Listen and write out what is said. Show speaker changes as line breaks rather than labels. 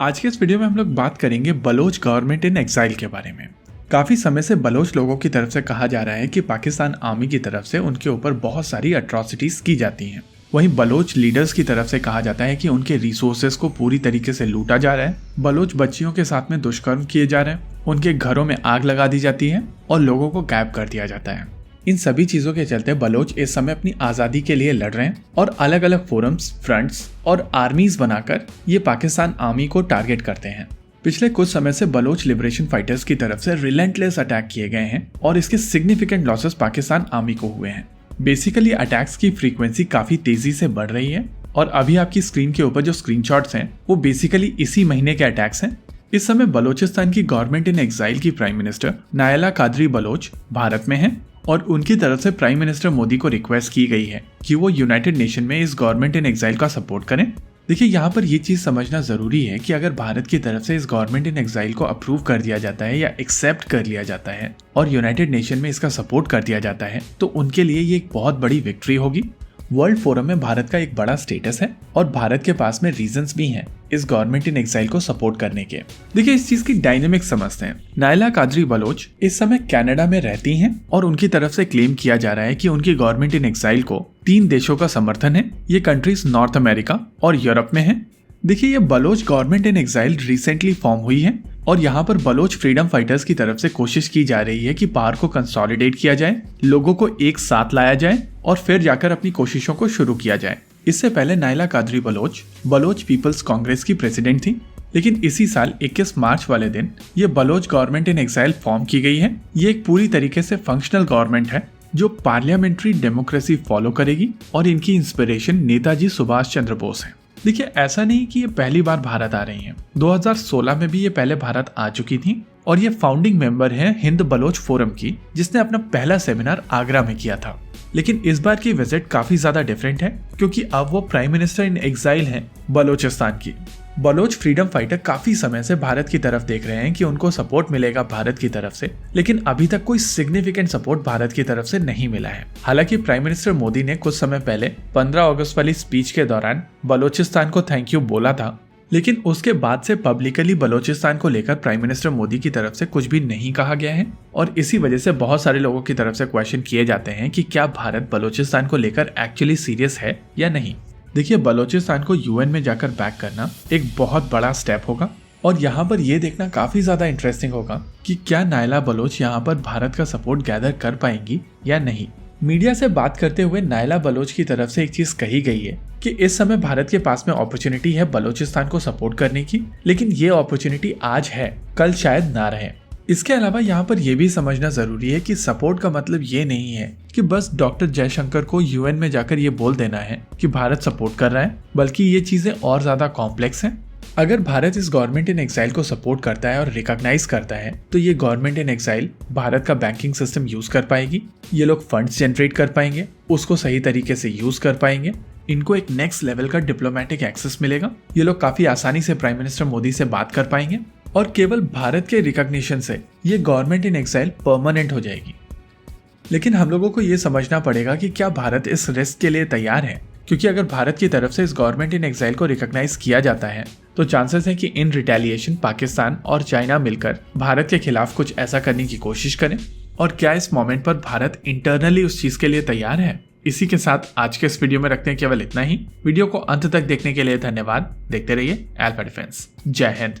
आज के इस वीडियो में हम लोग बात करेंगे बलोच गवर्नमेंट इन एग्जाइल के बारे में। काफी समय से बलोच लोगों की तरफ से कहा जा रहा है कि पाकिस्तान आर्मी की तरफ से उनके ऊपर बहुत सारी अट्रॉसिटीज की जाती हैं। वहीं बलोच लीडर्स की तरफ से कहा जाता है कि उनके रिसोर्सेज को पूरी तरीके से लूटा जा रहा है। बलोच बच्चियों के साथ में दुष्कर्म किए जा रहे हैं, उनके घरों में आग लगा दी जाती है और लोगों को गायब कर दिया जाता है। इन सभी चीजों के चलते बलोच इस समय अपनी आजादी के लिए लड़ रहे हैं और अलग अलग फोरम्स, फ्रंट्स और आर्मीज बनाकर ये पाकिस्तान आर्मी को टारगेट करते हैं। पिछले कुछ समय से बलोच लिबरेशन फाइटर्स की तरफ से रिलेंटलेस अटैक किए गए हैं और इसके सिग्निफिकेंट लॉसेस पाकिस्तान आर्मी को हुए हैं। बेसिकली अटैक्स की फ्रीक्वेंसी काफी तेजी से बढ़ रही है और अभी आपकी स्क्रीन के ऊपर जो स्क्रीनशॉट्स हैं वो बेसिकली इसी महीने के अटैक्स हैं। इस समय बलोचिस्तान की गवर्नमेंट इन एग्जाइल की प्राइम मिनिस्टर नायला कादरी बलोच भारत में है और उनकी तरफ से प्राइम मिनिस्टर मोदी को रिक्वेस्ट की गई है कि वो यूनाइटेड नेशन में इस गवर्नमेंट इन एग्जाइल का सपोर्ट करें। देखिए, यहाँ पर ये चीज समझना जरूरी है कि अगर भारत की तरफ से इस गवर्नमेंट इन एग्जाइल को अप्रूव कर दिया जाता है या एक्सेप्ट कर लिया जाता है और यूनाइटेड नेशन में इसका सपोर्ट कर दिया जाता है तो उनके लिए ये एक बहुत बड़ी विक्ट्री होगी। वर्ल्ड फोरम में भारत का एक बड़ा स्टेटस है और भारत के पास में रीजंस भी हैं इस गवर्नमेंट इन एग्जाइल को सपोर्ट करने के। देखिए, इस चीज की डायनेमिक समझते हैं। नायला कादरी बलोच इस समय कनाडा में रहती हैं और उनकी तरफ से क्लेम किया जा रहा है कि उनकी गवर्नमेंट इन एग्जाइल को 3 देशों का समर्थन है। ये कंट्रीज नॉर्थ अमेरिका और यूरोप में है। देखिए, ये Baloch government in exile recently form हुई है और यहाँ पर बलोच फ्रीडम फाइटर्स की तरफ से कोशिश की जा रही है कि पावर को कंसोलिडेट किया जाए, लोगों को एक साथ लाया जाए और फिर जाकर अपनी कोशिशों को शुरू किया जाए। इससे पहले नायला कादरी बलोच पीपल्स कांग्रेस की प्रेसिडेंट थी, लेकिन इसी साल 21 मार्च वाले दिन ये Baloch government in exile form की गई है। ये एक पूरी तरीके से फंक्शनल गवर्नमेंट है जो पार्लियामेंट्री डेमोक्रेसी फॉलो करेगी और इनकी इंस्पिरेशन नेताजी सुभाष चंद्र बोस है। देखिए, ऐसा नहीं कि ये पहली बार भारत आ रही हैं। 2016 में भी ये पहले भारत आ चुकी थी और ये फाउंडिंग मेंबर है हिंद बलोच फोरम की, जिसने अपना पहला सेमिनार आगरा में किया था। लेकिन इस बार की विजिट काफी ज्यादा डिफरेंट है क्योंकि अब वो प्राइम मिनिस्टर इन एग्जाइल हैं बलोचिस्तान की। बलोच फ्रीडम फाइटर काफी समय से भारत की तरफ देख रहे हैं कि उनको सपोर्ट मिलेगा भारत की तरफ से, लेकिन अभी तक कोई सिग्निफिकेंट सपोर्ट भारत की तरफ से नहीं मिला है। हालांकि प्राइम मिनिस्टर मोदी ने कुछ समय पहले 15 अगस्त वाली स्पीच के दौरान बलोचिस्तान को थैंक यू बोला था, लेकिन उसके बाद से पब्लिकली बलोचिस्तान को लेकर प्राइम मिनिस्टर मोदी की तरफ से कुछ भी नहीं कहा गया है और इसी वजह से बहुत सारे लोगों की तरफ से क्वेश्चन किए जाते हैं कि क्या भारत बलोचिस्तान को लेकर एक्चुअली सीरियस है या नहीं। देखिए, बलोचिस्तान को यूएन में जाकर बैक करना एक बहुत बड़ा स्टेप होगा और यहाँ पर यह देखना काफी ज्यादा इंटरेस्टिंग होगा कि क्या नायला बलोच यहाँ पर भारत का सपोर्ट गैदर कर पाएंगी या नहीं। मीडिया से बात करते हुए नायला बलोच की तरफ से एक चीज कही गई है कि इस समय भारत के पास में अपॉर्चुनिटी है बलोचिस्तान को सपोर्ट करने की, लेकिन ये अपॉर्चुनिटी आज है, कल शायद ना रहे। इसके अलावा यहाँ पर यह भी समझना जरूरी है कि सपोर्ट का मतलब ये नहीं है कि बस डॉक्टर जयशंकर को यूएन में जाकर ये बोल देना है कि भारत सपोर्ट कर रहा है, बल्कि ये चीजें और ज्यादा कॉम्प्लेक्स हैं। अगर भारत इस गवर्नमेंट इन एग्जाइल को सपोर्ट करता है और रिकॉग्नाइज करता है तो ये गवर्नमेंट इन एग्जाइल भारत का बैंकिंग सिस्टम यूज कर पाएगी, ये लोग फंड्स जनरेट कर पाएंगे, उसको सही तरीके से यूज कर पाएंगे, इनको एक नेक्स्ट लेवल का डिप्लोमेटिक एक्सेस मिलेगा, ये लोग काफी आसानी से प्राइम मिनिस्टर मोदी से बात कर पाएंगे और केवल भारत के रिकॉग्निशन से ये गवर्नमेंट इन एग्जाइल परमानेंट हो जाएगी। लेकिन हम लोगों को ये समझना पड़ेगा कि क्या भारत इस रिस्क के लिए तैयार है, क्योंकि अगर भारत की तरफ से इस गवर्नमेंट इन एग्जाइल को रिकॉग्नाइज किया जाता है तो चांसेस है कि इन रिटेलिएशन पाकिस्तान और चाइना मिलकर भारत के खिलाफ कुछ ऐसा करने की कोशिश करें। और क्या इस मोमेंट पर भारत इंटरनली उस चीज के लिए तैयार है। इसी के साथ आज के इस वीडियो में रखते हैं केवल इतना ही। वीडियो को अंत तक देखने के लिए धन्यवाद। देखते रहिए अल्फा डिफेंस। जय हिंद।